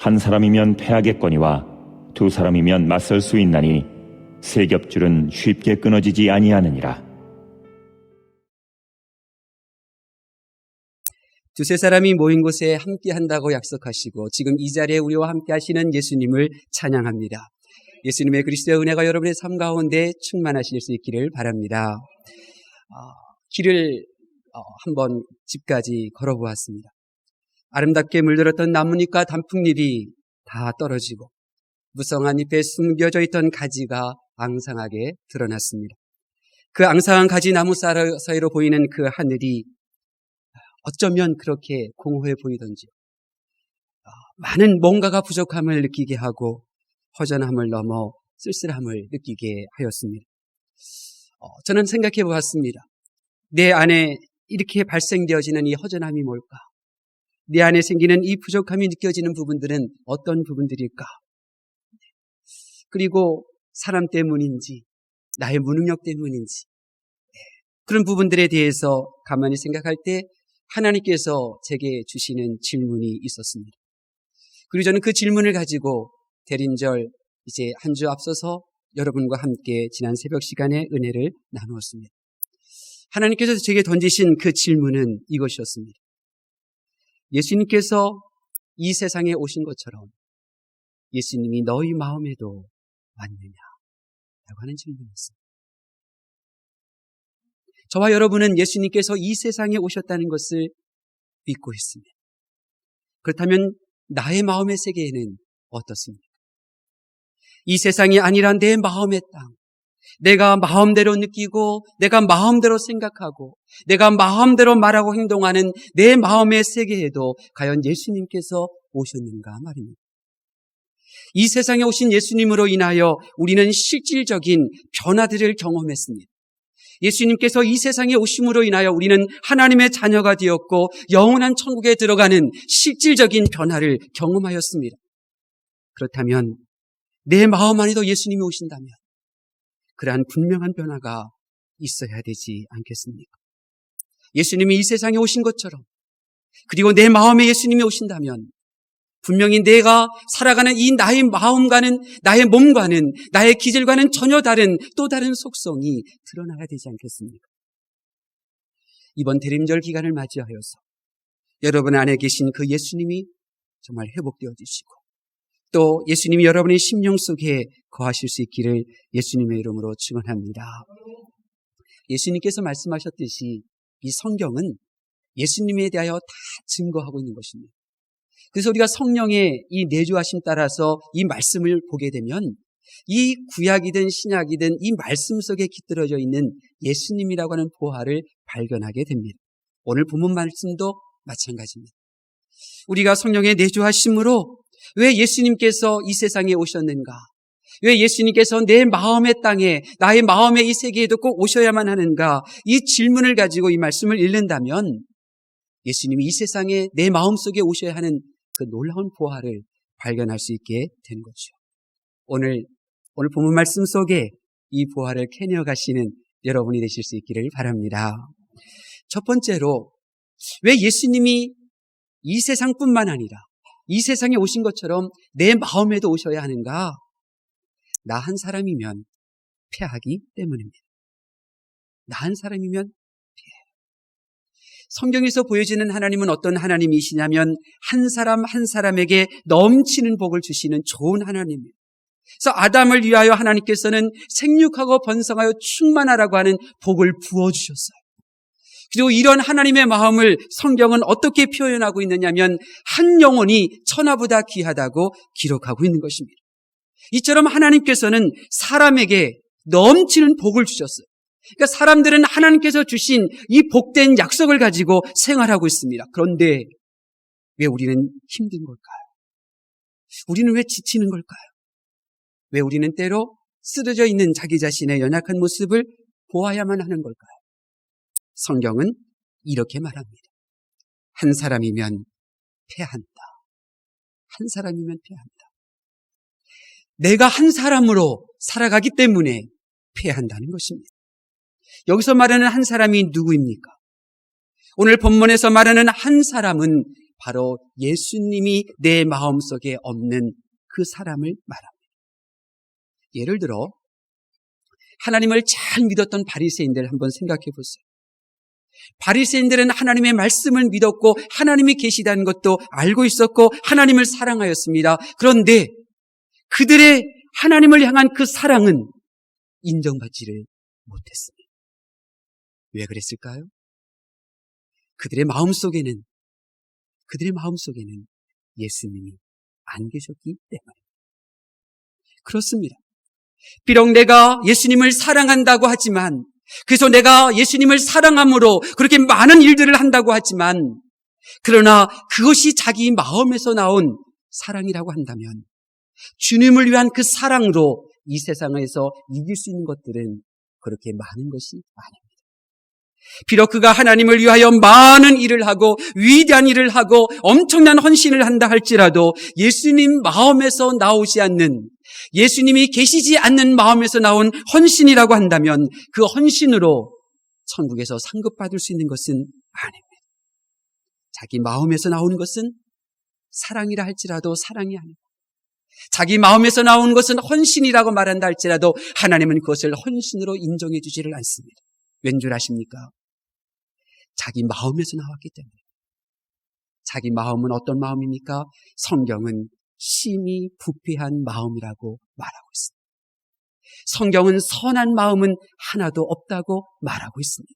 한 사람이면 패하겠거니와 두 사람이면 맞설 수 있나니 세 겹줄은 쉽게 끊어지지 아니하느니라. 두세 사람이 모인 곳에 함께 한다고 약속하시고 지금 이 자리에 우리와 함께 하시는 예수님을 찬양합니다. 예수님의 그리스도의 은혜가 여러분의 삶 가운데 충만하실 수 있기를 바랍니다. 길을 한번 집까지 걸어보았습니다. 아름답게 물들었던 나뭇잎과 단풍잎이 다 떨어지고 무성한 잎에 숨겨져 있던 가지가 앙상하게 드러났습니다. 그 앙상한 가지 나무 사이로 보이는 그 하늘이 어쩌면 그렇게 공허해 보이던지요. 많은 뭔가가 부족함을 느끼게 하고 허전함을 넘어 쓸쓸함을 느끼게 하였습니다. 저는 생각해 보았습니다. 내 안에 이렇게 발생되어지는 이 허전함이 뭘까? 내 안에 생기는 이 부족함이 느껴지는 부분들은 어떤 부분들일까? 그리고 사람 때문인지 나의 무능력 때문인지 그런 부분들에 대해서 가만히 생각할 때 하나님께서 제게 주시는 질문이 있었습니다. 그리고 저는 그 질문을 가지고 대림절 이제 한 주 앞서서 여러분과 함께 지난 새벽 시간에 은혜를 나누었습니다. 하나님께서 제게 던지신 그 질문은 이것이었습니다. 예수님께서 이 세상에 오신 것처럼 예수님이 너희 마음에도 왔느냐? 라고 하는 질문이었습니다. 저와 여러분은 예수님께서 이 세상에 오셨다는 것을 믿고 있습니다. 그렇다면 나의 마음의 세계에는 어떻습니까? 이 세상이 아니라 내 마음의 땅, 내가 마음대로 느끼고 내가 마음대로 생각하고 내가 마음대로 말하고 행동하는 내 마음의 세계에도 과연 예수님께서 오셨는가 말입니다. 이 세상에 오신 예수님으로 인하여 우리는 실질적인 변화들을 경험했습니다. 예수님께서 이 세상에 오심으로 인하여 우리는 하나님의 자녀가 되었고 영원한 천국에 들어가는 실질적인 변화를 경험하였습니다. 그렇다면 내 마음 안에도 예수님이 오신다면 그러한 분명한 변화가 있어야 되지 않겠습니까? 예수님이 이 세상에 오신 것처럼 그리고 내 마음에 예수님이 오신다면 분명히 내가 살아가는 이 나의 마음과는 나의 몸과는 나의 기질과는 전혀 다른 또 다른 속성이 드러나야 되지 않겠습니까? 이번 대림절 기간을 맞이하여서 여러분 안에 계신 그 예수님이 정말 회복되어 주시고 또 예수님이 여러분의 심령 속에 거하실 수 있기를 예수님의 이름으로 축원합니다. 예수님께서 말씀하셨듯이 이 성경은 예수님에 대하여 다 증거하고 있는 것입니다. 그래서 우리가 성령의 이 내주하심 따라서 이 말씀을 보게 되면 이 구약이든 신약이든 이 말씀 속에 깃들어져 있는 예수님이라고 하는 보화를 발견하게 됩니다. 오늘 본문 말씀도 마찬가지입니다. 우리가 성령의 내주하심으로 왜 예수님께서 이 세상에 오셨는가? 왜 예수님께서 내 마음의 땅에 나의 마음의 이 세계에도 꼭 오셔야만 하는가? 이 질문을 가지고 이 말씀을 읽는다면 예수님이 이 세상에 내 마음속에 오셔야 하는 그 놀라운 보화를 발견할 수 있게 되는 거죠. 오늘 본문 말씀 속에 이 보화를 캐내어 가시는 여러분이 되실 수 있기를 바랍니다. 첫 번째로 왜 예수님이 이 세상뿐만 아니라 이 세상에 오신 것처럼 내 마음에도 오셔야 하는가? 나 한 사람이면 패하기 때문입니다. 나 한 사람이면 성경에서 보여지는 하나님은 어떤 하나님이시냐면 한 사람 한 사람에게 넘치는 복을 주시는 좋은 하나님입니다. 그래서 아담을 위하여 하나님께서는 생육하고 번성하여 충만하라고 하는 복을 부어주셨어요. 그리고 이런 하나님의 마음을 성경은 어떻게 표현하고 있느냐면 한 영혼이 천하보다 귀하다고 기록하고 있는 것입니다. 이처럼 하나님께서는 사람에게 넘치는 복을 주셨어요. 그러니까 사람들은 하나님께서 주신 이 복된 약속을 가지고 생활하고 있습니다. 그런데 왜 우리는 힘든 걸까요? 우리는 왜 지치는 걸까요? 왜 우리는 때로 쓰러져 있는 자기 자신의 연약한 모습을 보아야만 하는 걸까요? 성경은 이렇게 말합니다. 한 사람이면 패한다. 한 사람이면 패한다. 내가 한 사람으로 살아가기 때문에 패한다는 것입니다. 여기서 말하는 한 사람이 누구입니까? 오늘 본문에서 말하는 한 사람은 바로 예수님이 내 마음속에 없는 그 사람을 말합니다. 예를 들어 하나님을 잘 믿었던 바리새인들 한번 생각해 보세요. 바리새인들은 하나님의 말씀을 믿었고 하나님이 계시다는 것도 알고 있었고 하나님을 사랑하였습니다. 그런데 그들의 하나님을 향한 그 사랑은 인정받지를 못했습니다. 왜 그랬을까요? 그들의 마음속에는 예수님이 안 계셨기 때문입니다. 그렇습니다. 비록 내가 예수님을 사랑한다고 하지만, 그래서 내가 예수님을 사랑함으로 그렇게 많은 일들을 한다고 하지만, 그러나 그것이 자기 마음에서 나온 사랑이라고 한다면 주님을 위한 그 사랑으로 이 세상에서 이길 수 있는 것들은 그렇게 많은 것이 아닙니다. 비록 그가 하나님을 위하여 많은 일을 하고 위대한 일을 하고 엄청난 헌신을 한다 할지라도 예수님 마음에서 나오지 않는, 예수님이 계시지 않는 마음에서 나온 헌신이라고 한다면 그 헌신으로 천국에서 상급받을 수 있는 것은 아닙니다. 자기 마음에서 나오는 것은 사랑이라 할지라도 사랑이 아니고, 자기 마음에서 나오는 것은 헌신이라고 말한다 할지라도 하나님은 그것을 헌신으로 인정해 주지를 않습니다. 왠 줄 아십니까? 자기 마음에서 나왔기 때문에. 자기 마음은 어떤 마음입니까? 성경은 심히 부패한 마음이라고 말하고 있습니다. 성경은 선한 마음은 하나도 없다고 말하고 있습니다.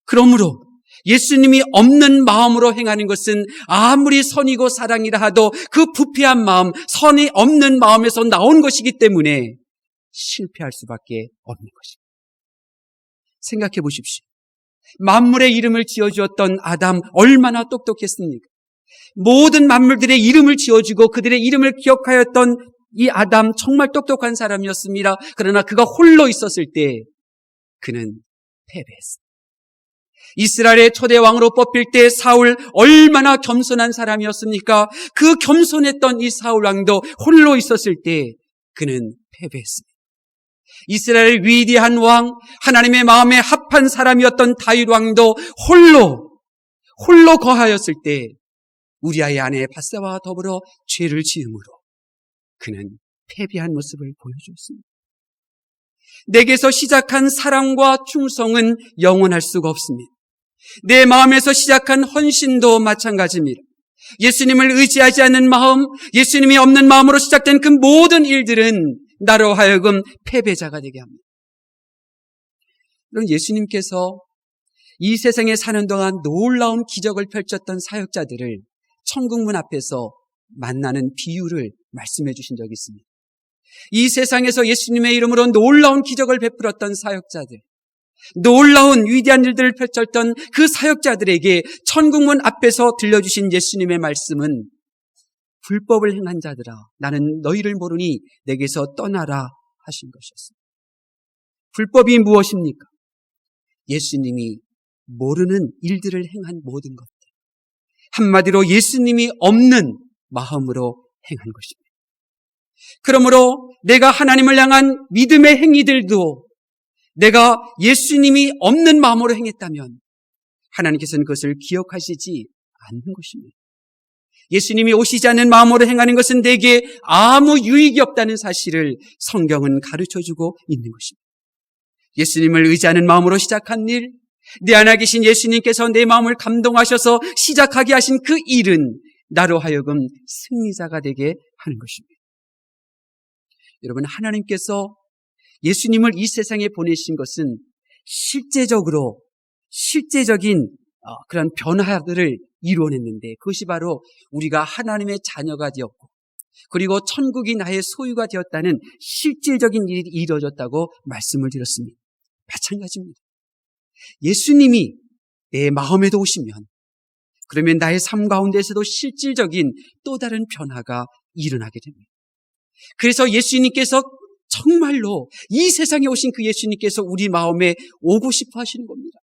그러므로 예수님이 없는 마음으로 행하는 것은 아무리 선이고 사랑이라 하도 그 부패한 마음, 선이 없는 마음에서 나온 것이기 때문에 실패할 수밖에 없는 것입니다. 생각해 보십시오. 만물의 이름을 지어주었던 아담 얼마나 똑똑했습니까? 모든 만물들의 이름을 지어주고 그들의 이름을 기억하였던 이 아담 정말 똑똑한 사람이었습니다. 그러나 그가 홀로 있었을 때 그는 패배했습니다. 이스라엘의 초대 왕으로 뽑힐 때 사울 얼마나 겸손한 사람이었습니까? 그 겸손했던 이 사울 왕도 홀로 있었을 때 그는 패배했습니다. 이스라엘 위대한 왕, 하나님의 마음에 합한 사람이었던 다윗 왕도 홀로 거하였을 때 우리아의 아내 밧세바와 더불어 죄를 지음으로 그는 패배한 모습을 보여주었습니다. 내게서 시작한 사랑과 충성은 영원할 수가 없습니다. 내 마음에서 시작한 헌신도 마찬가지입니다. 예수님을 의지하지 않는 마음, 예수님이 없는 마음으로 시작된 그 모든 일들은 나로 하여금 패배자가 되게 합니다. 그럼 예수님께서 이 세상에 사는 동안 놀라운 기적을 펼쳤던 사역자들을 천국문 앞에서 만나는 비유를 말씀해 주신 적이 있습니다. 이 세상에서 예수님의 이름으로 놀라운 기적을 베풀었던 사역자들, 놀라운 위대한 일들을 펼쳤던 그 사역자들에게 천국문 앞에서 들려주신 예수님의 말씀은 불법을 행한 자들아, 나는 너희를 모르니 내게서 떠나라 하신 것이었습니다. 불법이 무엇입니까? 예수님이 모르는 일들을 행한 모든 것들. 한마디로 예수님이 없는 마음으로 행한 것입니다. 그러므로 내가 하나님을 향한 믿음의 행위들도 내가 예수님이 없는 마음으로 행했다면 하나님께서는 그것을 기억하시지 않는 것입니다. 예수님이 오시지 않는 마음으로 행하는 것은 내게 아무 유익이 없다는 사실을 성경은 가르쳐주고 있는 것입니다. 예수님을 의지하는 마음으로 시작한 일, 내 안에 계신 예수님께서 내 마음을 감동하셔서 시작하게 하신 그 일은 나로 하여금 승리자가 되게 하는 것입니다. 여러분, 하나님께서 예수님을 이 세상에 보내신 것은 실제적인 그런 변화들을 이루어냈는데 그것이 바로 우리가 하나님의 자녀가 되었고 그리고 천국이 나의 소유가 되었다는 실질적인 일이 이루어졌다고 말씀을 드렸습니다. 마찬가지입니다. 예수님이 내 마음에도 오시면 그러면 나의 삶 가운데서도 실질적인 또 다른 변화가 일어나게 됩니다. 그래서 예수님께서 정말로 이 세상에 오신 그 예수님께서 우리 마음에 오고 싶어 하시는 겁니다.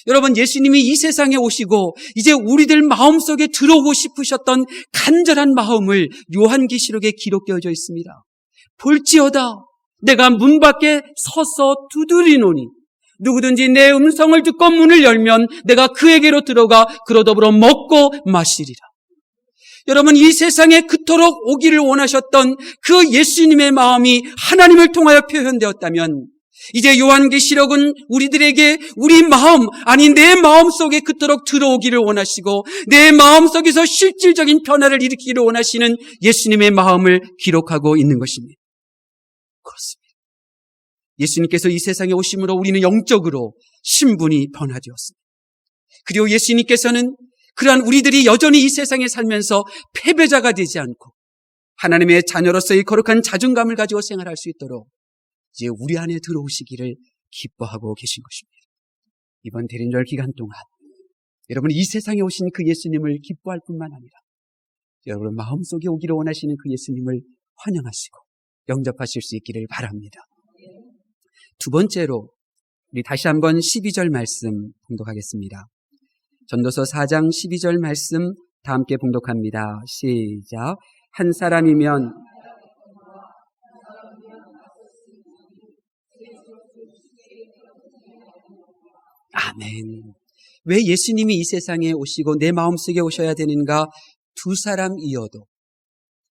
여러분, 예수님이 이 세상에 오시고 이제 우리들 마음속에 들어오고 싶으셨던 간절한 마음을 요한계시록에 기록되어져 있습니다. 볼지어다 내가 문 밖에 서서 두드리노니 누구든지 내 음성을 듣고 문을 열면 내가 그에게로 들어가 그로 더불어 먹고 마시리라. 여러분, 이 세상에 그토록 오기를 원하셨던 그 예수님의 마음이 하나님을 통하여 표현되었다면 이제 요한계시록은 우리들에게 우리 마음, 아니 내 마음 속에 그토록 들어오기를 원하시고 내 마음 속에서 실질적인 변화를 일으키기를 원하시는 예수님의 마음을 기록하고 있는 것입니다. 그렇습니다. 예수님께서 이 세상에 오심으로 우리는 영적으로 신분이 변화되었습니다. 그리고 예수님께서는 그러한 우리들이 여전히 이 세상에 살면서 패배자가 되지 않고 하나님의 자녀로서의 거룩한 자존감을 가지고 생활할 수 있도록 이제 우리 안에 들어오시기를 기뻐하고 계신 것입니다. 이번 대림절 기간 동안 여러분 이 세상에 오신 그 예수님을 기뻐할 뿐만 아니라 여러분 마음속에 오기를 원하시는 그 예수님을 환영하시고 영접하실 수 있기를 바랍니다. 두 번째로 우리 다시 한번 12절 말씀 봉독하겠습니다. 전도서 4장 12절 말씀 다 함께 봉독합니다. 시작. 한 사람이면 아멘. 왜 예수님이 이 세상에 오시고 내 마음속에 오셔야 되는가? 두 사람이어도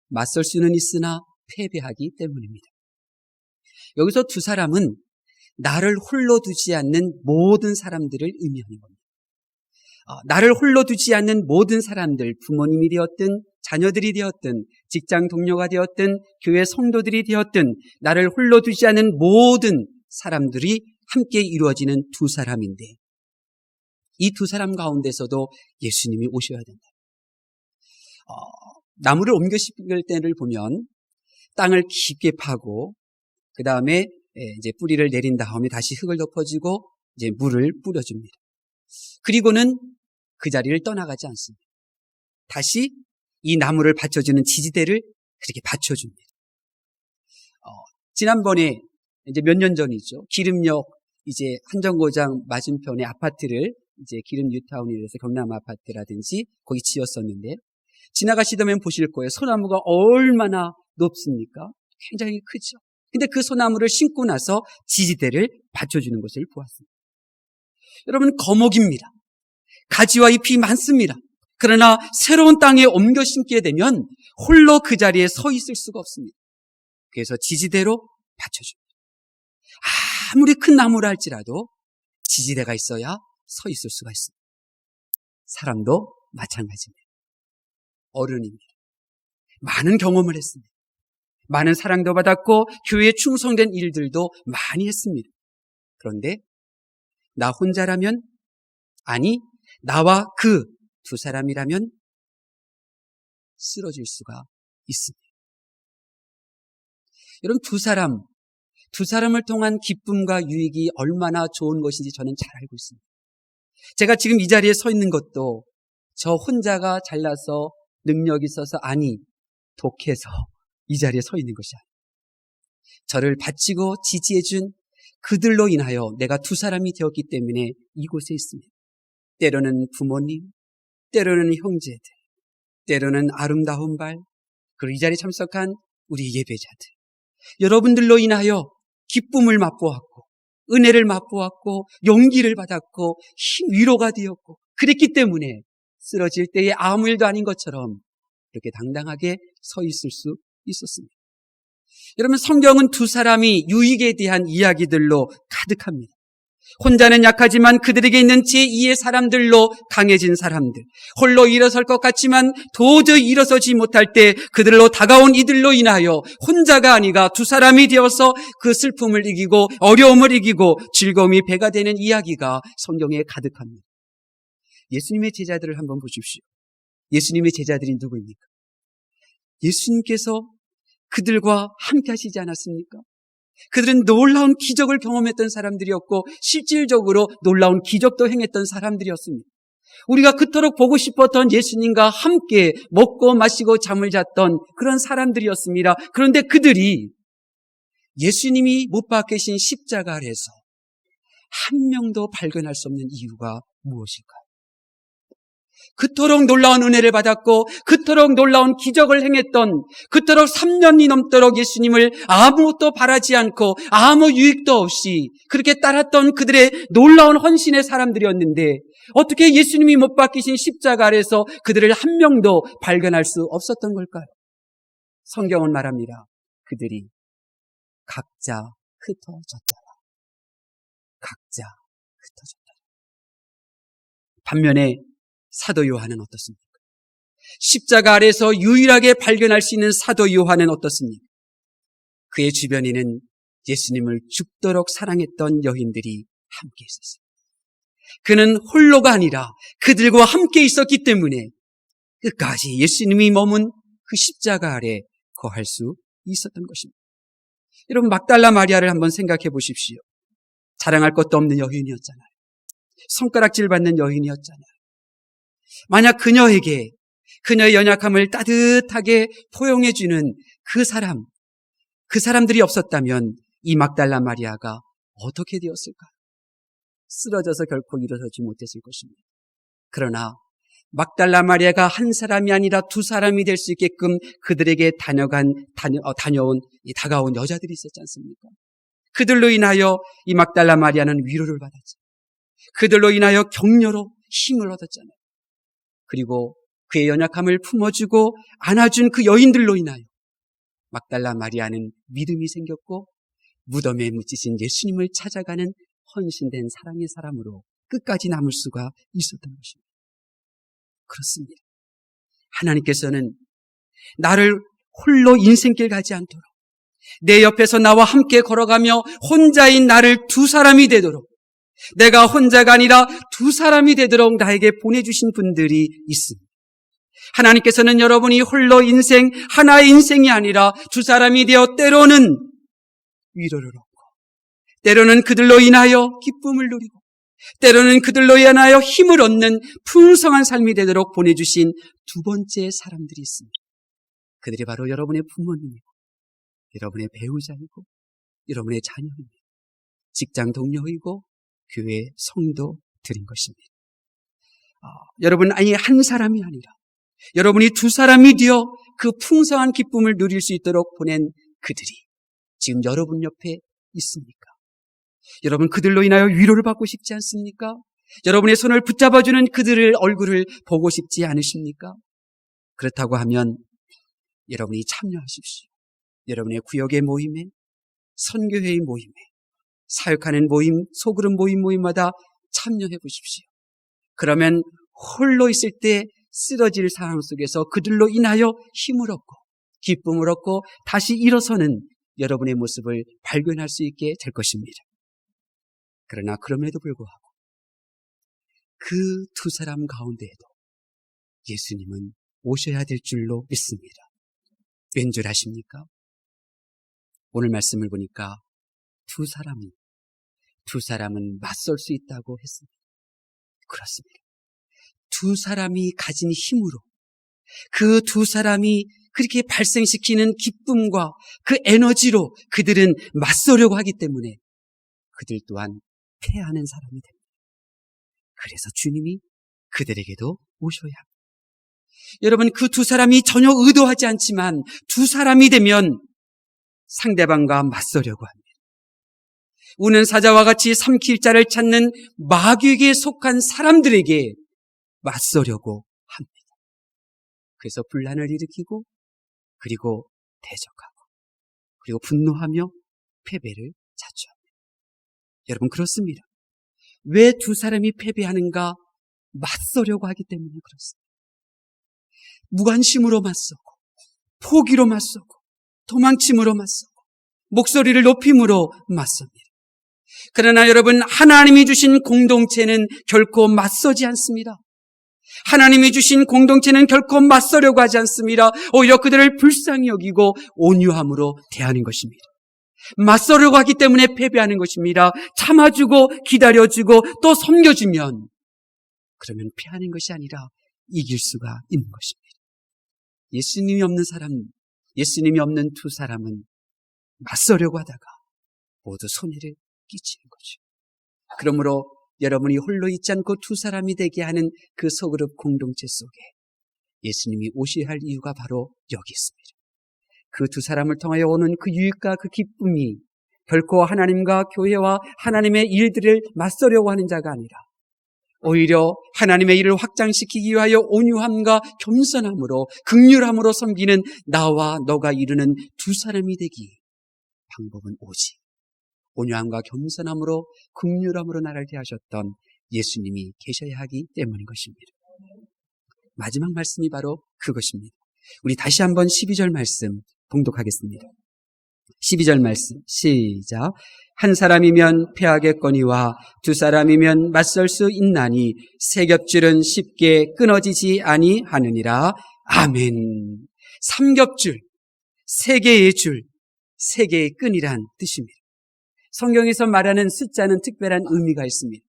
맞설 수는 있으나 패배하기 때문입니다. 여기서 두 사람은 나를 홀로 두지 않는 모든 사람들을 의미하는 겁니다. 나를 홀로 두지 않는 모든 사람들, 부모님이 되었든 자녀들이 되었든 직장 동료가 되었든 교회 성도들이 되었든 나를 홀로 두지 않는 모든 사람들이 함께 이루어지는 두 사람인데 이 두 사람 가운데서도 예수님이 오셔야 된다. 나무를 옮겨 심을 때를 보면 땅을 깊게 파고 그 다음에 이제 뿌리를 내린 다음에 다시 흙을 덮어주고 이제 물을 뿌려줍니다. 그리고는 그 자리를 떠나가지 않습니다. 다시 이 나무를 받쳐주는 지지대를 그렇게 받쳐줍니다. 지난번에 이제 몇 년 전이죠. 기름역 이제 한정거장 맞은편에 아파트를 이제 기름 뉴타운이라서 경남 아파트라든지 거기 지었었는데 지나가시다면 보실 거예요. 소나무가 얼마나 높습니까? 굉장히 크죠. 근데 그 소나무를 심고 나서 지지대를 받쳐주는 것을 보았습니다. 여러분, 거목입니다. 가지와 잎이 많습니다. 그러나 새로운 땅에 옮겨 심게 되면 홀로 그 자리에 서 있을 수가 없습니다. 그래서 지지대로 받쳐줍니다. 아무리 큰 나무라 할지라도 지지대가 있어야 서 있을 수가 있습니다. 사람도 마찬가지입니다. 어른입니다. 많은 경험을 했습니다. 많은 사랑도 받았고 교회에 충성된 일들도 많이 했습니다. 그런데 나 혼자라면, 아니 나와 그 두 사람이라면 쓰러질 수가 있습니다. 여러분, 두 사람을 통한 기쁨과 유익이 얼마나 좋은 것인지 저는 잘 알고 있습니다. 제가 지금 이 자리에 서 있는 것도 저 혼자가 잘나서 능력이 있어서, 아니 독해서 이 자리에 서 있는 것이 아니에요. 저를 바치고 지지해준 그들로 인하여 내가 두 사람이 되었기 때문에 이곳에 있습니다. 때로는 부모님, 때로는 형제들, 때로는 아름다운 발, 그리고 이 자리에 참석한 우리 예배자들, 여러분들로 인하여 기쁨을 맛보았고 은혜를 맛보았고 용기를 받았고 위로가 되었고 그랬기 때문에 쓰러질 때에 아무 일도 아닌 것처럼 이렇게 당당하게 서 있을 수 있었습니다. 여러분, 성경은 두 사람이 유익에 대한 이야기들로 가득합니다. 혼자는 약하지만 그들에게 있는 제2의 사람들로 강해진 사람들, 홀로 일어설 것 같지만 도저히 일어서지 못할 때 그들로 다가온 이들로 인하여 혼자가 아니라 두 사람이 되어서 그 슬픔을 이기고 어려움을 이기고 즐거움이 배가 되는 이야기가 성경에 가득합니다. 예수님의 제자들을 한번 보십시오. 예수님의 제자들이 누구입니까? 예수님께서 그들과 함께 하시지 않았습니까? 그들은 놀라운 기적을 경험했던 사람들이었고 실질적으로 놀라운 기적도 행했던 사람들이었습니다. 우리가 그토록 보고 싶었던 예수님과 함께 먹고 마시고 잠을 잤던 그런 사람들이었습니다. 그런데 그들이 예수님이 못 박히신 십자가 아래서 한 명도 발견할 수 없는 이유가 무엇일까요? 그토록 놀라운 은혜를 받았고 그토록 놀라운 기적을 행했던, 그토록 3년이 넘도록 예수님을 아무것도 바라지 않고 아무 유익도 없이 그렇게 따랐던 그들의 놀라운 헌신의 사람들이었는데 어떻게 예수님이 못 박히신 십자가 아래서 그들을 한 명도 발견할 수 없었던 걸까요? 성경은 말합니다. 그들이 각자 흩어졌더라. 각자 흩어졌더라. 반면에 사도 요한은 어떻습니까? 십자가 아래서 유일하게 발견할 수 있는 사도 요한은 어떻습니까? 그의 주변에는 예수님을 죽도록 사랑했던 여인들이 함께 있었어요. 그는 홀로가 아니라 그들과 함께 있었기 때문에 끝까지 예수님이 머문 그 십자가 아래 거할 수 있었던 것입니다. 여러분, 막달라 마리아를 한번 생각해 보십시오. 자랑할 것도 없는 여인이었잖아요. 손가락질 받는 여인이었잖아요. 만약 그녀에게 그녀의 연약함을 따뜻하게 포용해주는 그 사람들이 없었다면 이 막달라 마리아가 어떻게 되었을까? 쓰러져서 결코 일어서지 못했을 것입니다. 그러나 막달라 마리아가 한 사람이 아니라 두 사람이 될 수 있게끔 그들에게 다가온 여자들이 있었지 않습니까? 그들로 인하여 이 막달라 마리아는 위로를 받았죠. 그들로 인하여 격려로 힘을 얻었잖아요. 그리고 그의 연약함을 품어주고 안아준 그 여인들로 인하여 막달라 마리아는 믿음이 생겼고 무덤에 묻히신 예수님을 찾아가는 헌신된 사랑의 사람으로 끝까지 남을 수가 있었던 것입니다. 그렇습니다. 하나님께서는 나를 홀로 인생길 가지 않도록, 내 옆에서 나와 함께 걸어가며 혼자인 나를 두 사람이 되도록, 내가 혼자가 아니라 두 사람이 되도록 나에게 보내주신 분들이 있습니다. 하나님께서는 여러분이 홀로 하나의 인생이 아니라 두 사람이 되어 때로는 위로를 얻고, 때로는 그들로 인하여 기쁨을 누리고, 때로는 그들로 인하여 힘을 얻는 풍성한 삶이 되도록 보내주신 두 번째 사람들이 있습니다. 그들이 바로 여러분의 부모님이고, 여러분의 배우자이고, 여러분의 자녀이고, 직장 동료이고, 교회 성도들인 것입니다. 여러분, 아니 한 사람이 아니라 여러분이 두 사람이 되어 그 풍성한 기쁨을 누릴 수 있도록 보낸 그들이 지금 여러분 옆에 있습니까? 여러분, 그들로 인하여 위로를 받고 싶지 않습니까? 여러분의 손을 붙잡아주는 그들의 얼굴을 보고 싶지 않으십니까? 그렇다고 하면 여러분이 참여하십시오. 여러분의 구역의 모임에, 선교회의 모임에, 사역하는 모임, 소그룹 모임마다 참여해 보십시오. 그러면 홀로 있을 때 쓰러질 상황 속에서 그들로 인하여 힘을 얻고 기쁨을 얻고 다시 일어서는 여러분의 모습을 발견할 수 있게 될 것입니다. 그러나 그럼에도 불구하고 그 두 사람 가운데에도 예수님은 오셔야 될 줄로 믿습니다. 왠 줄 아십니까? 오늘 말씀을 보니까 두 사람은 맞설 수 있다고 했습니다. 그렇습니다. 두 사람이 가진 힘으로, 그 두 사람이 그렇게 발생시키는 기쁨과 그 에너지로 그들은 맞서려고 하기 때문에 그들 또한 패하는 사람이 됩니다. 그래서 주님이 그들에게도 오셔야 합니다. 여러분, 그 두 사람이 전혀 의도하지 않지만 두 사람이 되면 상대방과 맞서려고 합니다. 우는 사자와 같이 삼킬 자를 찾는 마귀에게 속한 사람들에게 맞서려고 합니다. 그래서 분란을 일으키고, 그리고 대적하고, 그리고 분노하며 패배를 자초합니다. 여러분, 그렇습니다. 왜 두 사람이 패배하는가? 맞서려고 하기 때문에 그렇습니다. 무관심으로 맞서고, 포기로 맞서고, 도망침으로 맞서고, 목소리를 높임으로 맞섭니다. 그러나 여러분, 하나님이 주신 공동체는 결코 맞서지 않습니다. 하나님이 주신 공동체는 결코 맞서려고 하지 않습니다. 오히려 그들을 불쌍히 여기고 온유함으로 대하는 것입니다. 맞서려고 하기 때문에 패배하는 것입니다. 참아주고 기다려주고 또 섬겨주면, 그러면 패하는 것이 아니라 이길 수가 있는 것입니다. 예수님이 없는 두 사람은 맞서려고 하다가 모두 손해를 끼치는 거죠. 그러므로 여러분이 홀로 있지 않고 두 사람이 되게 하는 그 소그룹 공동체 속에 예수님이 오셔야 할 이유가 바로 여기 있습니다. 그 두 사람을 통하여 오는 그 유익과 그 기쁨이 결코 하나님과 교회와 하나님의 일들을 맞서려고 하는 자가 아니라 오히려 하나님의 일을 확장시키기 위하여 온유함과 겸손함으로 긍휼함으로 섬기는 나와 너가 이루는 두 사람이 되기 방법은 오직 온유함과 겸손함으로 긍휼함으로 나를 대하셨던 예수님이 계셔야 하기 때문인 것입니다. 마지막 말씀이 바로 그것입니다. 우리 다시 한번 12절 말씀 봉독하겠습니다. 12절 말씀 시작. 한 사람이면 패하겠거니와 두 사람이면 맞설 수 있나니 세 겹줄은 쉽게 끊어지지 아니하느니라. 아멘. 3겹줄, 세 개의 줄, 세 개의 끈이란 뜻입니다. 성경에서 말하는 숫자는 특별한 의미가 있습니다.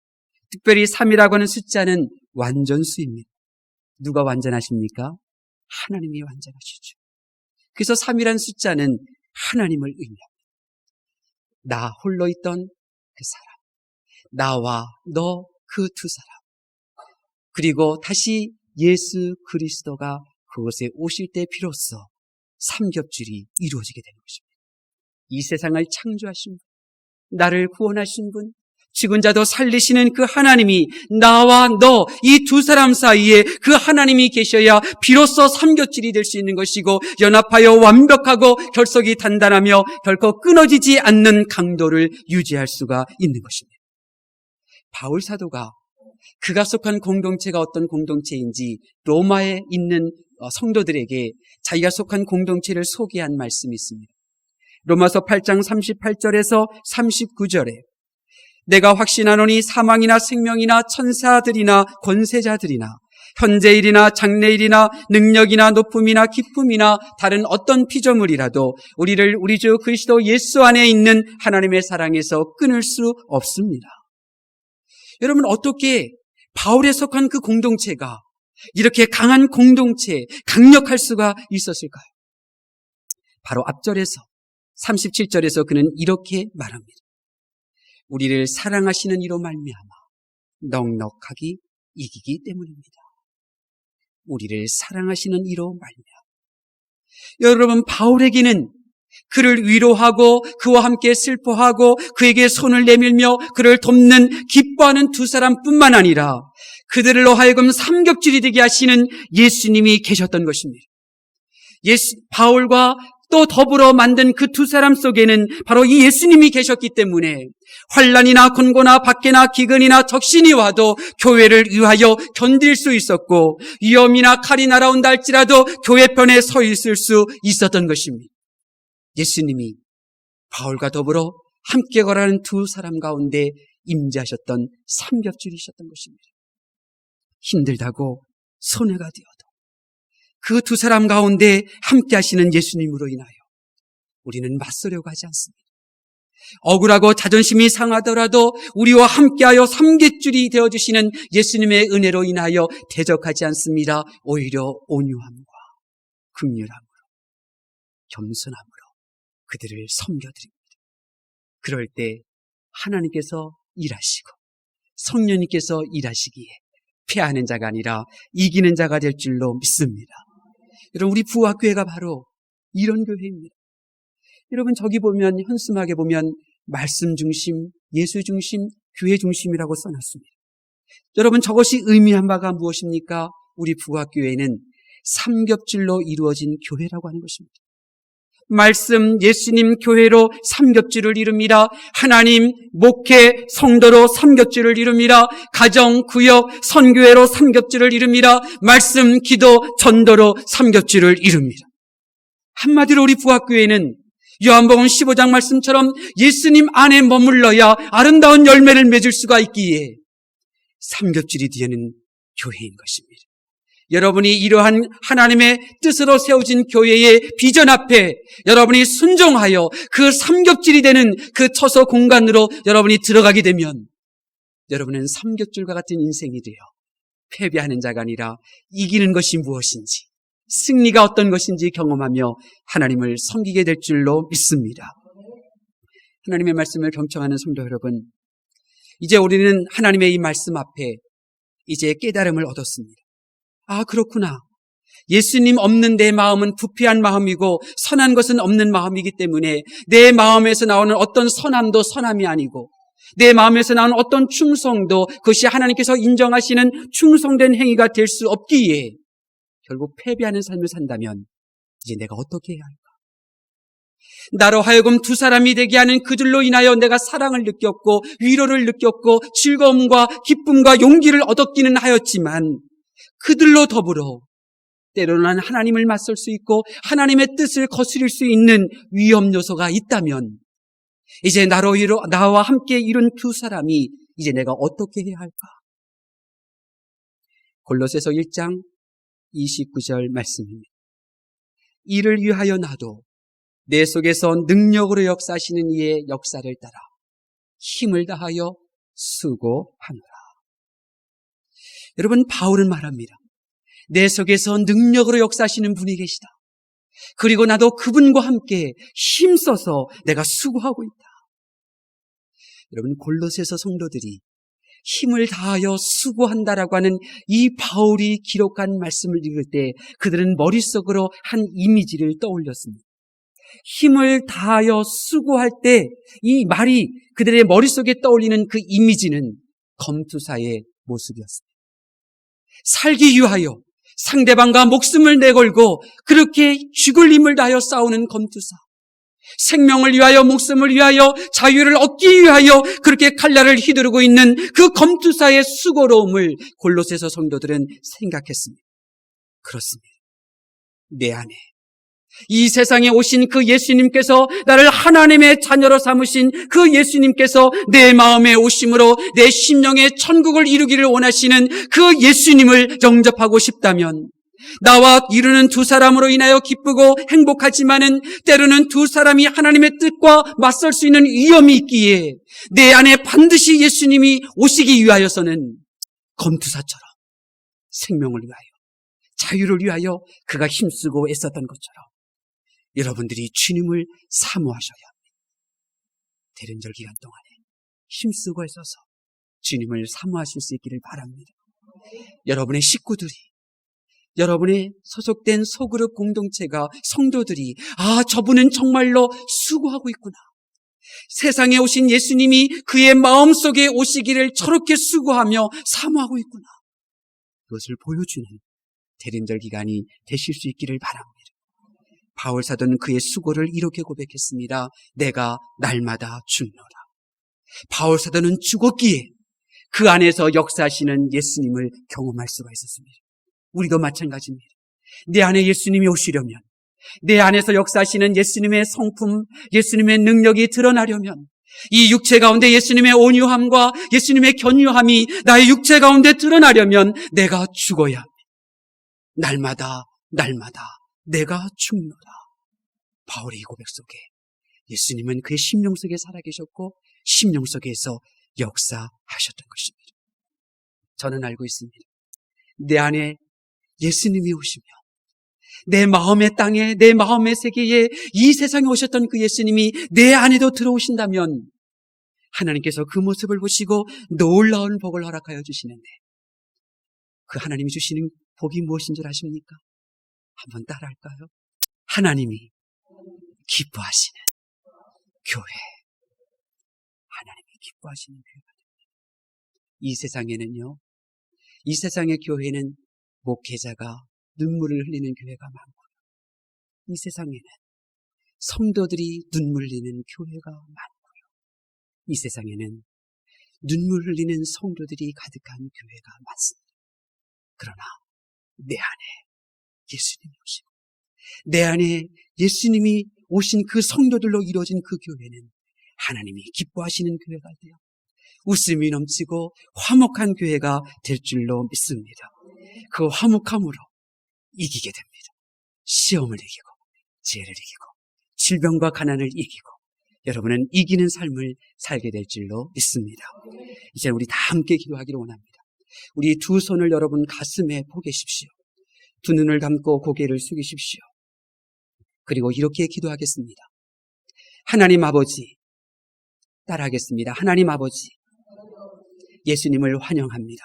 특별히 3이라고 하는 숫자는 완전수입니다. 누가 완전하십니까? 하나님이 완전하시죠. 그래서 3이라는 숫자는 하나님을 의미합니다. 나 홀로 있던 그 사람, 나와 너 그 두 사람, 그리고 다시 예수 그리스도가 그곳에 오실 때 비로소 삼겹줄이 이루어지게 되는 것입니다. 이 세상을 창조하신 분, 나를 구원하신 분, 죽은 자도 살리시는 그 하나님이 나와 너 이 두 사람 사이에 그 하나님이 계셔야 비로소 삼겹줄이 될 수 있는 것이고 연합하여 완벽하고 결속이 단단하며 결코 끊어지지 않는 강도를 유지할 수가 있는 것입니다. 바울 사도가 그가 속한 공동체가 어떤 공동체인지 로마에 있는 성도들에게 자기가 속한 공동체를 소개한 말씀이 있습니다. 로마서 8장 38절에서 39절에 내가 확신하노니 사망이나 생명이나 천사들이나 권세자들이나 현재일이나 장래일이나 능력이나 높음이나 기쁨이나 다른 어떤 피조물이라도 우리를 우리 주 그리스도 예수 안에 있는 하나님의 사랑에서 끊을 수 없습니다. 여러분, 어떻게 바울에 속한 그 공동체가 이렇게 강한 공동체, 강력할 수가 있었을까요? 바로 앞절에서 37절에서 그는 이렇게 말합니다. 우리를 사랑하시는 이로 말미암아 넉넉하게 이기기 때문입니다. 우리를 사랑하시는 이로 말미암아. 여러분, 바울에게는 그를 위로하고 그와 함께 슬퍼하고 그에게 손을 내밀며 그를 돕는 기뻐하는 두 사람뿐만 아니라 그들로 하여금 삼겹줄이 되게 하시는 예수님이 계셨던 것입니다. 바울과 또 더불어 만든 그 두 사람 속에는 바로 이 예수님이 계셨기 때문에 환난이나 곤고나 박해나 기근이나 적신이 와도 교회를 위하여 견딜 수 있었고 위험이나 칼이 날아온다 할지라도 교회 편에 서 있을 수 있었던 것입니다. 예수님이 바울과 더불어 함께 걸어가는 두 사람 가운데 임재하셨던 삼겹줄이셨던 것입니다. 힘들다고 손해가 되어도 그 두 사람 가운데 함께 하시는 예수님으로 인하여 우리는 맞서려고 하지 않습니다. 억울하고 자존심이 상하더라도 우리와 함께하여 삼겹줄이 되어주시는 예수님의 은혜로 인하여 대적하지 않습니다. 오히려 온유함과 긍휼함으로 겸손함으로 그들을 섬겨드립니다. 그럴 때 하나님께서 일하시고 성령님께서 일하시기에 패하는 자가 아니라 이기는 자가 될 줄로 믿습니다. 여러분, 우리 부학교회가 바로 이런 교회입니다. 여러분, 저기 보면 현수막에 보면 말씀 중심, 예수 중심, 교회 중심이라고 써놨습니다. 여러분, 저것이 의미한 바가 무엇입니까? 우리 부학교회는 삼겹줄로 이루어진 교회라고 하는 것입니다. 말씀, 예수님, 교회로 삼겹줄을 이룹니다. 하나님, 목회, 성도로 삼겹줄을 이룹니다. 가정, 구역, 선교회로 삼겹줄을 이룹니다. 말씀, 기도, 전도로 삼겹줄을 이룹니다. 한마디로 우리 부학교회는 요한복음 15장 말씀처럼 예수님 안에 머물러야 아름다운 열매를 맺을 수가 있기에 삼겹줄이 되는 교회인 것입니다. 여러분이 이러한 하나님의 뜻으로 세워진 교회의 비전 앞에 여러분이 순종하여 그 삼겹줄이 되는 그 처소 공간으로 여러분이 들어가게 되면 여러분은 삼겹줄과 같은 인생이 되어 패배하는 자가 아니라 이기는 것이 무엇인지, 승리가 어떤 것인지 경험하며 하나님을 섬기게 될 줄로 믿습니다. 하나님의 말씀을 경청하는 성도 여러분, 이제 우리는 하나님의 이 말씀 앞에 이제 깨달음을 얻었습니다. 아, 그렇구나. 예수님 없는 내 마음은 부패한 마음이고 선한 것은 없는 마음이기 때문에 내 마음에서 나오는 어떤 선함도 선함이 아니고 내 마음에서 나오는 어떤 충성도 그것이 하나님께서 인정하시는 충성된 행위가 될 수 없기에 결국 패배하는 삶을 산다면 이제 내가 어떻게 해야 할까? 나로 하여금 두 사람이 되게 하는 그들로 인하여 내가 사랑을 느꼈고 위로를 느꼈고 즐거움과 기쁨과 용기를 얻었기는 하였지만 그들로 더불어 때로는 하나님을 맞설 수 있고 하나님의 뜻을 거스릴 수 있는 위험 요소가 있다면 이제 나와 함께 이룬 두 사람이 이제 내가 어떻게 해야 할까? 골로새서 1장 29절 말씀입니다. 이를 위하여 나도 내 속에서 능력으로 역사하시는 이의 역사를 따라 힘을 다하여 수고하노라. 여러분, 바울은 말합니다. 내 속에서 능력으로 역사하시는 분이 계시다. 그리고 나도 그분과 함께 힘써서 내가 수고하고 있다. 여러분, 골로새서 성도들이 힘을 다하여 수고한다라고 하는 이 바울이 기록한 말씀을 읽을 때 그들은 머릿속으로 한 이미지를 떠올렸습니다. 힘을 다하여 수고할 때 이 말이 그들의 머릿속에 떠올리는 그 이미지는 검투사의 모습이었습니다. 살기 위하여 상대방과 목숨을 내걸고 그렇게 죽을 힘을 다하여 싸우는 검투사. 생명을 위하여 목숨을 위하여 자유를 얻기 위하여 그렇게 칼날을 휘두르고 있는 그 검투사의 수고로움을 골로새서 성도들은 생각했습니다. 그렇습니다. 내 안에 이 세상에 오신 그 예수님께서 나를 하나님의 자녀로 삼으신 그 예수님께서 내 마음에 오심으로 내 심령의 천국을 이루기를 원하시는 그 예수님을 영접하고 싶다면 나와 이루는 두 사람으로 인하여 기쁘고 행복하지만은 때로는 두 사람이 하나님의 뜻과 맞설 수 있는 위험이 있기에 내 안에 반드시 예수님이 오시기 위하여서는 검투사처럼 생명을 위하여 자유를 위하여 그가 힘쓰고 애썼던 것처럼 여러분들이 주님을 사모하셔야 합니다. 대련절 기간 동안에 힘쓰고 애써서 주님을 사모하실 수 있기를 바랍니다. 여러분의 식구들이 여러분의 소속된 소그룹 공동체가 성도들이 저분은 정말로 수고하고 있구나. 세상에 오신 예수님이 그의 마음속에 오시기를 저렇게 수고하며 사모하고 있구나. 그것을 보여주는 대림절 기간이 되실 수 있기를 바랍니다. 바울 사도는 그의 수고를 이렇게 고백했습니다. 내가 날마다 죽노라. 바울 사도는 죽었기에 그 안에서 역사하시는 예수님을 경험할 수가 있었습니다. 우리도 마찬가지입니다. 내 안에 예수님이 오시려면, 내 안에서 역사하시는 예수님의 성품, 예수님의 능력이 드러나려면 이 육체 가운데 예수님의 온유함과 예수님의 견유함이 나의 육체 가운데 드러나려면 내가 죽어야 합니다. 날마다 내가 죽노라. 바울의 이 고백 속에 예수님은 그의 심령 속에 살아계셨고 심령 속에서 역사하셨던 것입니다. 저는 알고 있습니다. 내 안에 예수님이 오시며 내 마음의 땅에, 내 마음의 세계에 이 세상에 오셨던 그 예수님이 내 안에도 들어오신다면 하나님께서 그 모습을 보시고 놀라운 복을 허락하여 주시는데 그 하나님이 주시는 복이 무엇인 줄 아십니까? 한번 따라할까요? 하나님이 기뻐하시는 교회. 하나님이 기뻐하시는 교회가 됩니다. 이 세상에는요, 이 세상의 교회는 목회자가 눈물을 흘리는 교회가 많고요. 이 세상에는 성도들이 눈물 흘리는 교회가 많고요. 이 세상에는 눈물 흘리는 성도들이 가득한 교회가 많습니다. 그러나 내 안에 예수님이 오시고 내 안에 예수님이 오신 그 성도들로 이루어진 그 교회는 하나님이 기뻐하시는 교회가 되어 웃음이 넘치고 화목한 교회가 될 줄로 믿습니다. 그 화목함으로 이기게 됩니다. 시험을 이기고 지혜를 이기고 질병과 가난을 이기고 여러분은 이기는 삶을 살게 될 줄로 믿습니다. 이제 우리 다 함께 기도하기를 원합니다. 우리 두 손을 여러분 가슴에 포개십시오. 두 눈을 감고 고개를 숙이십시오. 그리고 이렇게 기도하겠습니다. 하나님 아버지, 따라하겠습니다. 하나님 아버지, 예수님을 환영합니다.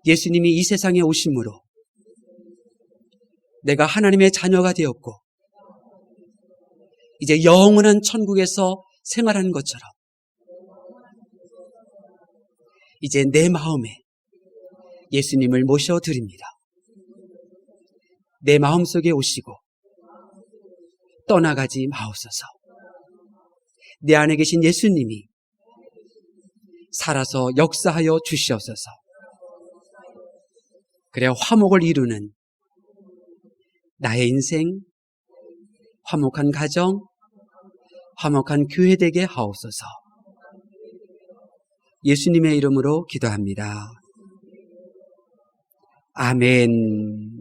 예수님이 이 세상에 오심으로 내가 하나님의 자녀가 되었고 이제 영원한 천국에서 생활하는 것처럼 이제 내 마음에 예수님을 모셔드립니다. 내 마음속에 오시고 떠나가지 마옵소서. 내 안에 계신 예수님이 살아서 역사하여 주시옵소서. 그래 화목을 이루는 나의 인생, 화목한 가정, 화목한 교회 되게 하옵소서. 예수님의 이름으로 기도합니다. 아멘.